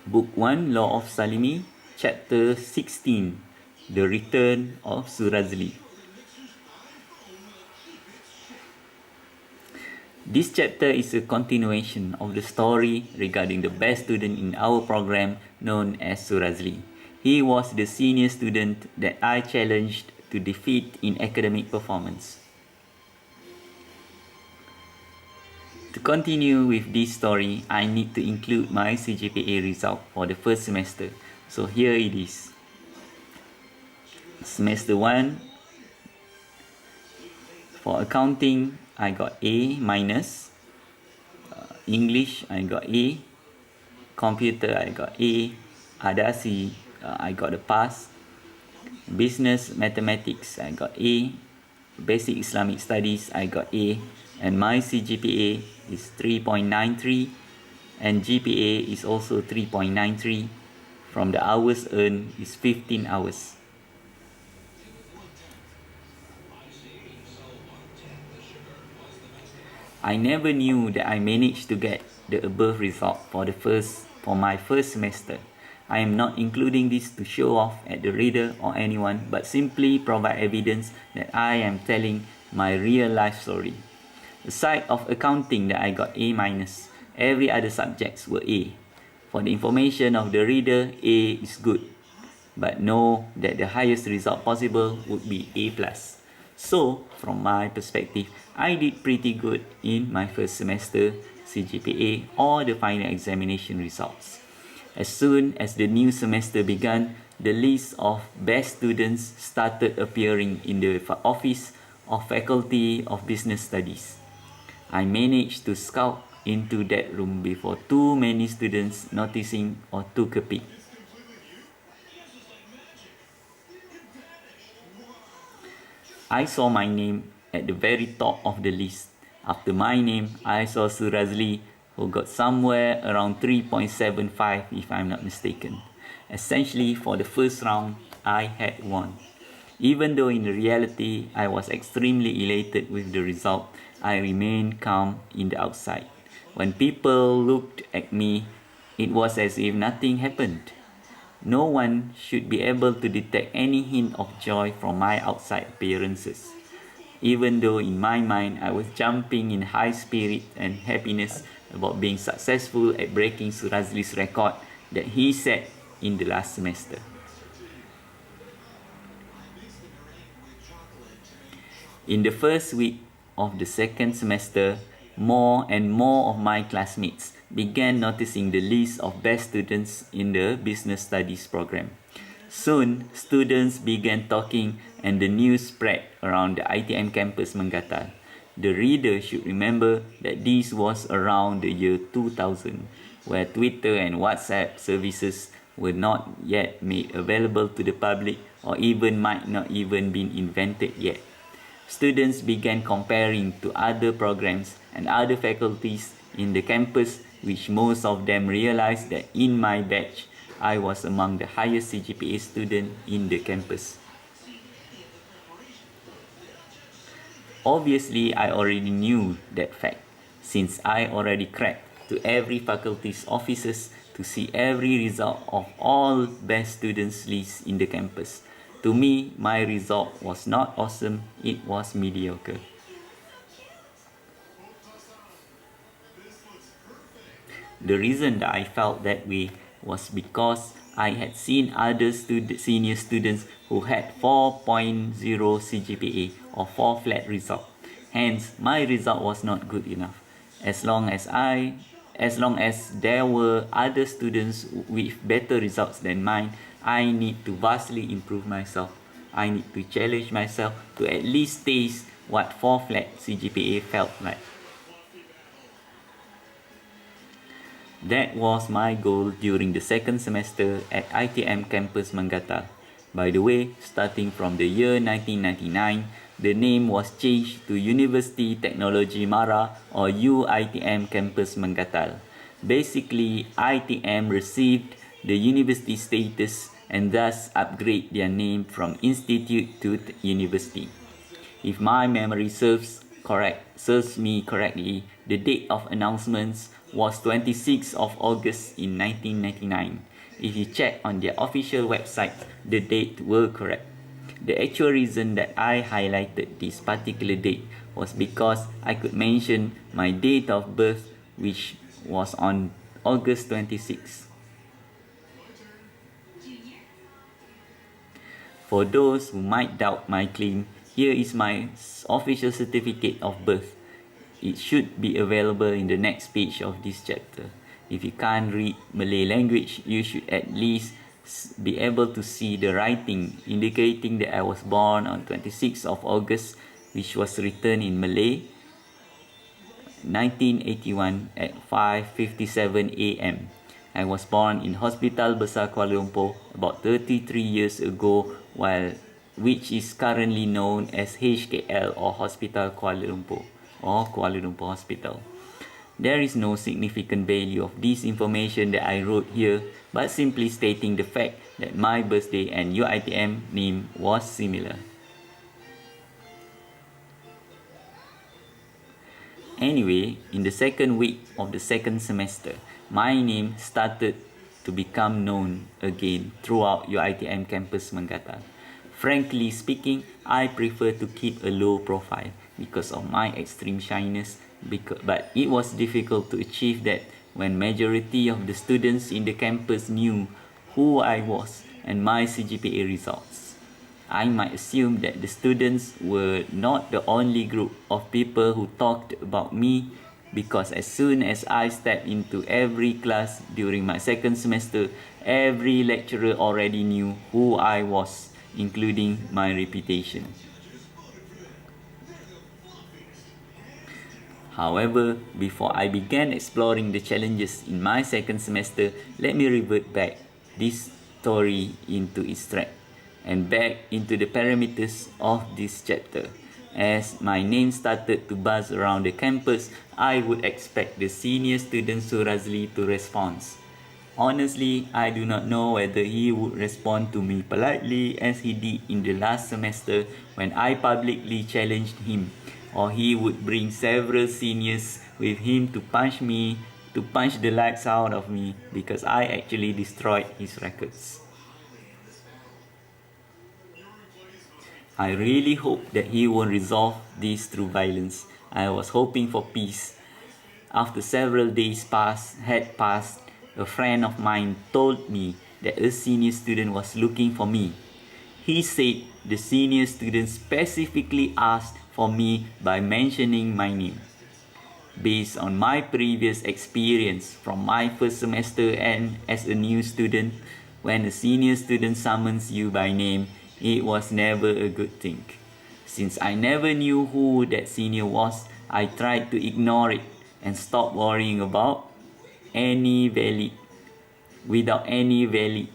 Book 1, Law of Salimi, Chapter 16, The Return of Surazley. This chapter is a continuation of the story regarding the best student in our program known as Surazley. He was the senior student that I challenged to defeat in academic performance. To continue with this story, I need to include my CGPA result for the first semester. So here it is. Semester 1, for accounting, I got A minus. English, I got A. Computer, I got A. Adasi, I got a pass. Business mathematics, I got A. Basic Islamic studies, I got A. And my CGPA is 3.93, and GPA is also 3.93. From the hours earned is 15 hours. I never knew that I managed to get the above result for my first semester. I am not including this to show off at the reader or anyone, but simply provide evidence that I am telling my real life story. Aside of accounting that I got A minus, every other subjects were A. For the information of the reader, A is good, but know that the highest result possible would be A plus. So, from my perspective, I did pretty good in my first semester CGPA or the final examination results. As soon as the new semester began, the list of best students started appearing in the office of Faculty of Business Studies. I managed to scout into that room before too many students noticing or took a peek. I saw my name at the very top of the list. After my name, I saw Surazley, who got somewhere around 3.75 if I'm not mistaken. Essentially, for the first round, I had won. Even though in reality, I was extremely elated with the result, I remained calm in the outside. When people looked at me, it was as if nothing happened. No one should be able to detect any hint of joy from my outside appearances. Even though in my mind I was jumping in high spirit and happiness about being successful at breaking Surazley's record that he set in the last semester. In the first week of the second semester, more and more of my classmates began noticing the list of best students in the business studies program. Soon, students began talking and the news spread around the ITM campus Menggatal. The reader should remember that this was around the year 2000, where Twitter and WhatsApp services were not yet made available to the public or even might not even been invented yet. Students began comparing to other programs and other faculties in the campus, which most of them realized that in my batch, I was among the highest CGPA students in the campus. Obviously, I already knew that fact, since I already cracked to every faculty's offices to see every result of all best students lists in the campus. To me, my result was not awesome, it was mediocre. The reason that I felt that way was because I had seen other senior students who had 4.0 CGPA or 4 flat result. Hence, my result was not good enough. As long as there were other students with better results than mine, I need to vastly improve myself. I need to challenge myself to at least taste what 4 flat CGPA felt like. That was my goal during the second semester at ITM campus Menggatal. By the way, starting from the year 1999, the name was changed to University Technology Mara or UITM campus Menggatal. Basically, ITM received the university status and thus upgrade their name from institute to university. If my memory serves me correctly, the date of announcements was 26th of August in 1999. If you check on their official website, the date were correct. The actual reason that I highlighted this particular date was because I could mention my date of birth, which was on August 26. For those who might doubt my claim, here is my official certificate of birth. It should be available in the next page of this chapter. If you can't read Malay language, you should at least be able to see the writing indicating that I was born on 26th of August, which was written in Malay, 1981 at 5:57 a.m. I was born in Hospital Besar Kuala Lumpur about 33 years ago, which is currently known as HKL or Hospital Kuala Lumpur or Kuala Lumpur Hospital. There is no significant value of this information that I wrote here, but simply stating the fact that my birthday and UiTM name was similar. Anyway, in the second week of the second semester, my name started to become known again throughout UiTM campus Menggata. Frankly speaking, I prefer to keep a low profile because of my extreme shyness, but it was difficult to achieve that when majority of the students in the campus knew who I was and my CGPA results. I might assume that the students were not the only group of people who talked about me, because as soon as I stepped into every class during my second semester, every lecturer already knew who I was, including my reputation. However, before I began exploring the challenges in my second semester, let me revert back this story into its track and back into the parameters of this chapter. As my name started to buzz around the campus, I would expect the senior student Surazley to respond. Honestly, I do not know whether he would respond to me politely as he did in the last semester when I publicly challenged him, or he would bring several seniors with him to punch the lights out of me because I actually destroyed his records. I really hope that he won't resolve this through violence. I was hoping for peace. After several days had passed, a friend of mine told me that a senior student was looking for me. He said the senior student specifically asked for me by mentioning my name. Based on my previous experience from my first semester and as a new student, when a senior student summons you by name, it was never a good thing. Since I never knew who that senior was, I tried to ignore it and stop worrying without any valid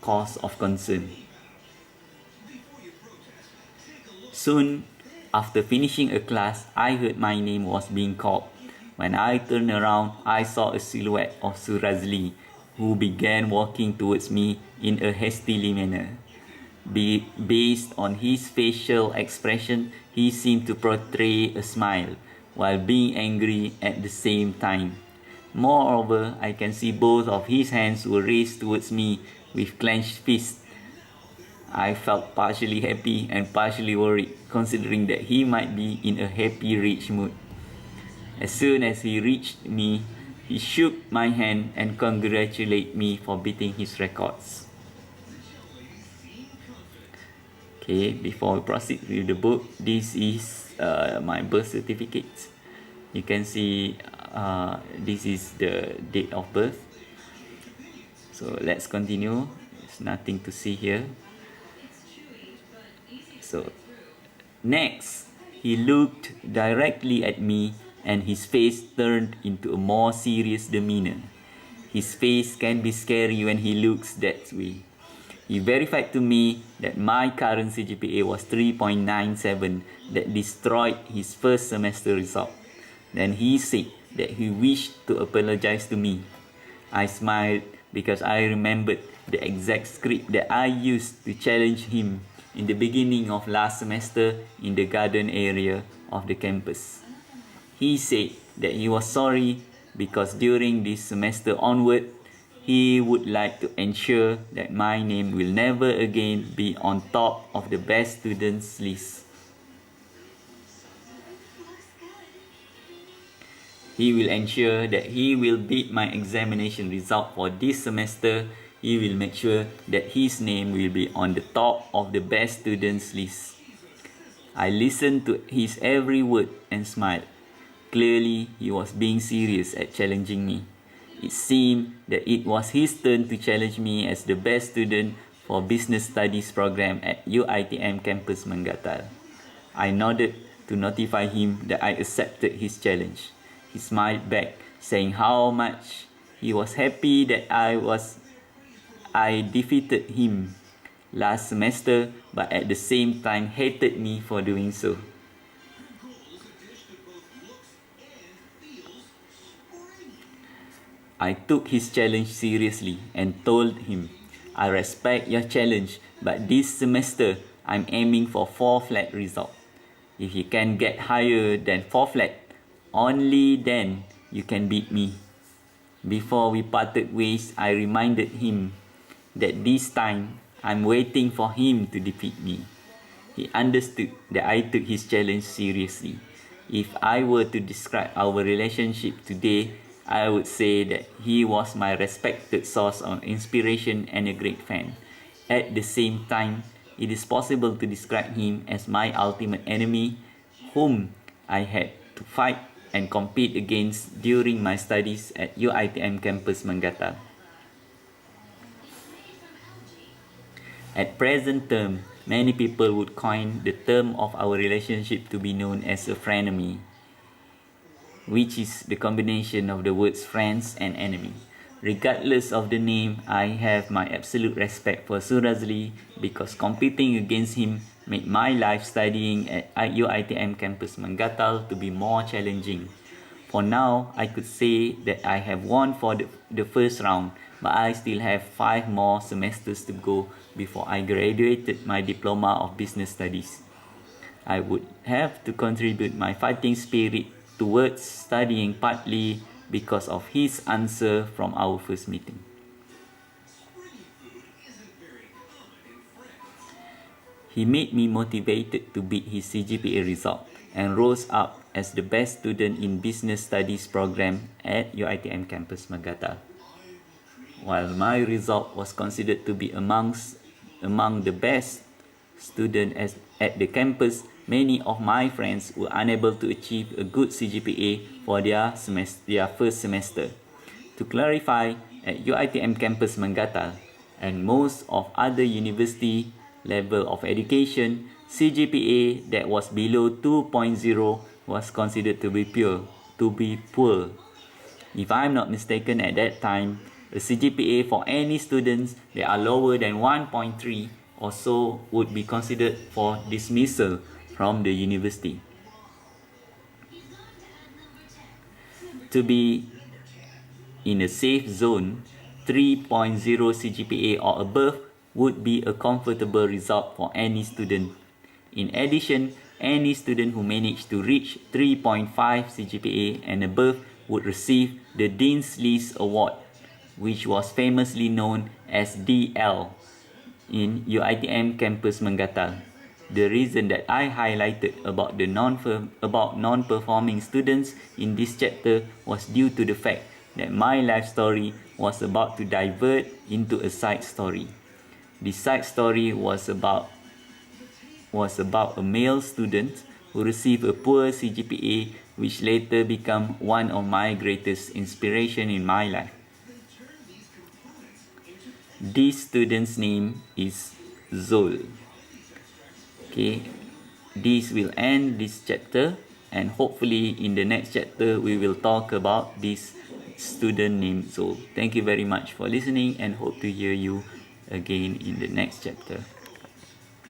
cause of concern. Soon after finishing a class, I heard my name was being called. When I turned around, I saw a silhouette of Surazley, who began walking towards me in a hastily manner. Based on his facial expression, he seemed to portray a smile while being angry at the same time. Moreover, I can see both of his hands were raised towards me with clenched fists. I felt partially happy and partially worried, considering that he might be in a happy rage mood. As soon as he reached me, he shook my hand and congratulated me for beating his records. Okay, before we proceed with the book, this is my birth certificate. You can see this is the date of birth. So let's continue. There's nothing to see here. So next, he looked directly at me and his face turned into a more serious demeanor. His face can be scary when he looks that way. He verified to me that my current CGPA was 3.97, that destroyed his first semester result. Then he said that he wished to apologize to me. I smiled because I remembered the exact script that I used to challenge him in the beginning of last semester in the garden area of the campus. He said that he was sorry because during this semester onward, he would like to ensure that my name will never again be on top of the best students list. He will ensure that he will beat my examination result for this semester. He will make sure that his name will be on the top of the best students list. I listened to his every word and smiled. Clearly, he was being serious at challenging me. It seemed that it was his turn to challenge me as the best student for Business Studies program at UiTM campus Mangatal. I nodded to notify him that I accepted his challenge. He smiled back, saying how much he was happy that I defeated him last semester, but at the same time hated me for doing so. I took his challenge seriously and told him, I respect your challenge, but this semester I'm aiming for 4 flat result. If you can get higher than 4 flat, only then you can beat me. Before we parted ways, I reminded him that this time I'm waiting for him to defeat me. He understood that I took his challenge seriously. If I were to describe our relationship today, I would say that he was my respected source of inspiration and a great fan. At the same time, it is possible to describe him as my ultimate enemy, whom I had to fight and compete against during my studies at UiTM campus Mangatal. At present term, many people would coin the term of our relationship to be known as a frenemy, which is the combination of the words friends and enemy. Regardless of the name, I have my absolute respect for Surazley because competing against him made my life studying at UiTM campus Mangatal to be more challenging. For now, I could say that I have won for the first round, but I still have 5 more semesters to go before I graduated my Diploma of Business Studies. I would have to contribute my fighting spirit towards studying partly because of his answer from our first meeting. He made me motivated to beat his CGPA result and rose up as the best student in Business Studies program at UiTM campus Mangatal. While my result was considered to be among the best students at the campus, many of my friends were unable to achieve a good CGPA for their first semester. To clarify, at UiTM campus Mangatal and most of other university level of education, CGPA that was below 2.0 was considered to be poor. If I'm not mistaken, at that time, a CGPA for any students that are lower than 1.3 or so would be considered for dismissal from the university. To be in a safe zone, 3.0 CGPA or above would be a comfortable result for any student. In addition, any student who managed to reach 3.5 CGPA and above would receive the Dean's List Award, which was famously known as DL in UiTM campus Mangatal. The reason that I highlighted about non-performing students in this chapter was due to the fact that my life story was about to divert into a side story. The side story was about a male student who received a poor CGPA, which later became one of my greatest inspiration in my life. This student's name is Zul. Okay, this will end this chapter, and hopefully in the next chapter we will talk about this student named Zul. Thank you very much for listening and hope to hear you again in the next chapter.